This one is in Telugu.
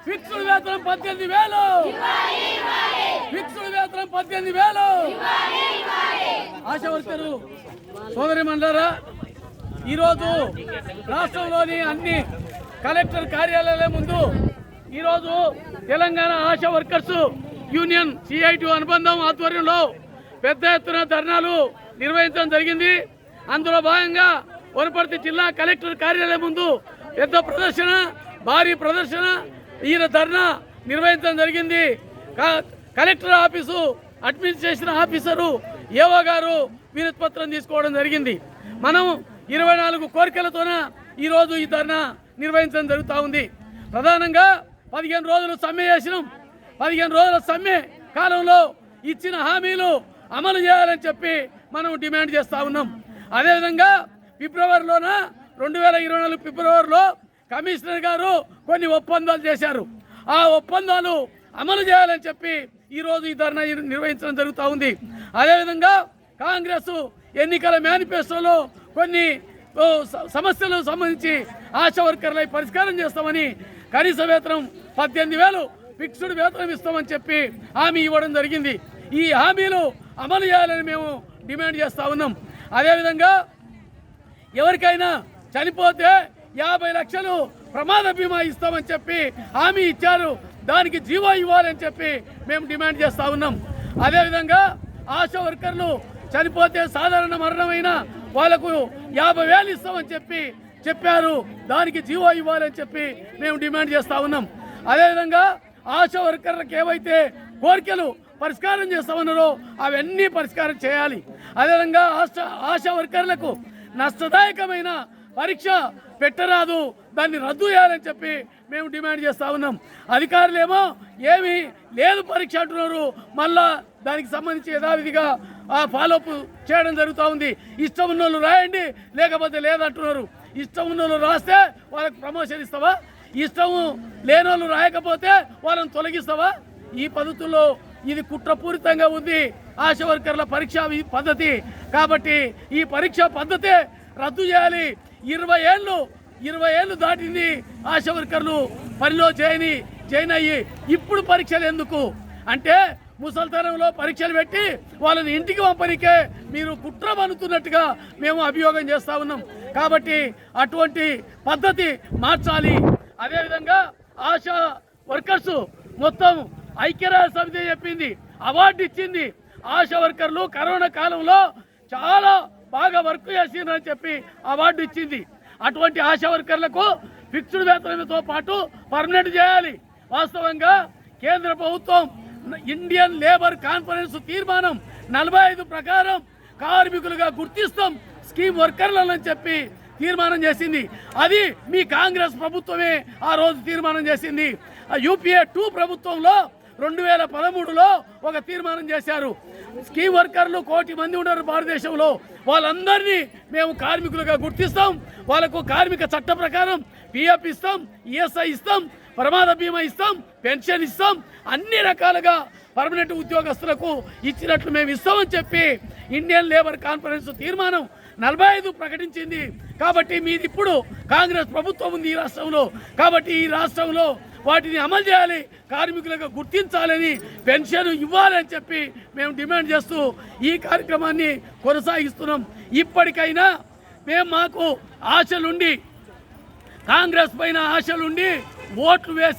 ఫిక్స్డ్ వేతనం 18,000, ఫిక్స్డ్ వేతనం 18,000. ఆశా వర్కరు సోదరి మండలారా, ఈరోజు రాష్ట్రంలోని అన్ని కలెక్టర్ కార్యాలయాల ముందు ఈరోజు Telangana ASHA workers union CIT అనుబంధం ఆధ్వర్యంలో పెద్ద ఎత్తున ధర్నాలు నిర్వహించడం జరిగింది. అందులో భాగంగా వనపర్తి జిల్లా కలెక్టర్ కార్యాలయం ముందు పెద్ద ప్రదర్శన, భారీ ప్రదర్శన, ఈ ధర్నా నిర్వహించడం జరిగింది. కలెక్టర్ ఆఫీసు అడ్మినిస్ట్రేషన్ ఆఫీసరు ఏవో గారు వినతి పత్రం తీసుకోవడం జరిగింది. మనం 24 కోరికలతోన ఈరోజు ఈ ధర్నా నిర్వహించడం జరుగుతూ ఉంది. ప్రధానంగా 15 రోజులు సమ్మె చేసినాం. 15 రోజుల సమ్మె కాలంలో ఇచ్చిన హామీలు అమలు చేయాలని చెప్పి మనం డిమాండ్ చేస్తూ ఉన్నాం. అదేవిధంగా ఫిబ్రవరిలోన 2024 ఫిబ్రవరిలో కమిషనర్ గారు కొన్ని ఒప్పందాలు చేశారు. ఆ ఒప్పందాలు అమలు చేయాలని చెప్పి ఈరోజు ఈ ధర్నా నిర్వహించడం జరుగుతూ ఉంది. అదేవిధంగా కాంగ్రెస్ ఎన్నికల మేనిఫెస్టోలో కొన్ని సమస్యలకు సంబంధించి ఆశా వర్కర్లై పరిష్కారం చేస్తామని, కనీస వేతనం 18,000 ఫిక్స్డ్ వేతనం ఇస్తామని చెప్పి హామీ ఇవ్వడం జరిగింది. ఈ హామీలు అమలు చేయాలని మేము డిమాండ్ చేస్తూ ఉన్నాం. అదేవిధంగా ఎవరికైనా చనిపోతే 50 లక్షలు ప్రమాద బీమా ఇస్తామని చెప్పి హామీ ఇచ్చారు. దానికి జీవో ఇవ్వాలని చెప్పి మేము డిమాండ్ చేస్తూ ఉన్నాం. అదేవిధంగా ఆశా వర్కర్లు చనిపోతే సాధారణ మరణమైన వాళ్లకు 50,000 ఇస్తామని చెప్పారు. దానికి జీవో ఇవ్వాలని చెప్పి మేము డిమాండ్ చేస్తూ ఉన్నాం. అదేవిధంగా ఆశా వర్కర్లకు ఏవైతే కోరికలు పరిష్కారం చేస్తామన్నారో అవన్నీ పరిష్కారం చేయాలి. అదేవిధంగా ఆశా వర్కర్లకు నష్టదాయకమైన పరీక్ష పెట్టరాదు, దాన్ని రద్దు చేయాలని చెప్పి మేము డిమాండ్ చేస్తూ ఉన్నాం. అధికారులేమో ఏమీ లేదు పరీక్ష అంటున్నారు, మళ్ళా దానికి సంబంధించి యథావిధిగా ఫాలోఅప్ చేయడం జరుగుతూ ఉంది. ఇష్టం ఉన్న వాళ్ళు రాయండి, లేకపోతే లేదంటున్నారు. ఇష్టం ఉన్న వాళ్ళు రాస్తే వాళ్ళకి ప్రమోషన్ ఇస్తావా? ఇష్టము లేని వాళ్ళు రాయకపోతే వాళ్ళని తొలగిస్తావా? ఈ పద్ధతుల్లో ఇది కుట్రపూరితంగా ఉంది ఆశా వర్కర్ల పరీక్ష పద్ధతి. కాబట్టి ఈ పరీక్ష పద్ధతే రద్దు చేయాలి. 20 ఏళ్ళు దాటింది ఆశా వర్కర్లు పనిలో జాయిన్ అయ్యి ఇప్పుడు పరీక్షలు ఎందుకు అంటే ముసల్తనంలో పరీక్షలు పెట్టి వాళ్ళని ఇంటికి పంపనికే మీరు కుట్ర పన్నుతున్నట్టుగా మేము అభియోగం చేస్తూ ఉన్నాం. కాబట్టి అటువంటి పద్ధతి మార్చాలి. అదేవిధంగా ఆశా వర్కర్స్ మొత్తం ఐక్యరాజ్య సమితి చెప్పింది, అవార్డు ఇచ్చింది. ఆశా వర్కర్లు కరోనా కాలంలో చాలా బాగా వర్క్ చేసిందని చెప్పి అవార్డు ఇచ్చింది. అటువంటి ఆశా వర్కర్లకు ఫిక్స్డ్ వేతనంతో పాటు పర్మనెంట్ చేయాలి. వాస్తవంగా కేంద్ర ప్రభుత్వం ఇండియన్ లేబర్ కాన్ఫరెన్స్ తీర్మానం 45 ప్రకారం కార్మికులుగా గుర్తిస్తాం స్కీమ్ వర్కర్లని చెప్పి తీర్మానం చేసింది. అది మీ కాంగ్రెస్ ప్రభుత్వమే ఆ రోజు తీర్మానం చేసింది. UPA 2 ప్రభుత్వంలో 2013లో ఒక తీర్మానం చేశారు. స్కీమ్ వర్కర్లు 1 కోటి మంది ఉన్నారు భారతదేశంలో. వాళ్ళందరినీ మేము కార్మికులుగా గుర్తిస్తాం. వాళ్ళకు కార్మిక చట్ట ప్రకారం PF ఇస్తాం, ESI ఇస్తాం, ప్రమాద బీమా ఇస్తాం, పెన్షన్ ఇస్తాం, అన్ని రకాలుగా పర్మనెంట్ ఉద్యోగస్తులకు ఇచ్చినట్లు మేము ఇస్తామని చెప్పి ఇండియన్ లేబర్ కాన్ఫరెన్స్ తీర్మానం 45 ప్రకటించింది. కాబట్టి మీది ఇప్పుడు కాంగ్రెస్ ప్రభుత్వం ఉంది ఈ రాష్ట్రంలో. కాబట్టి ఈ రాష్ట్రంలో వాటిని అమలు చేయాలి, కార్మికులకు గుర్తించాలని, పెన్షన్ ఇవ్వాలని చెప్పి మేము డిమాండ్ చేస్తూ ఈ కార్యక్రమాన్ని కొనసాగిస్తున్నాం. ఇప్పటికైనా మాకు ఆశలుండి, కాంగ్రెస్ పైన ఆశలుండి ఓట్లు వేసి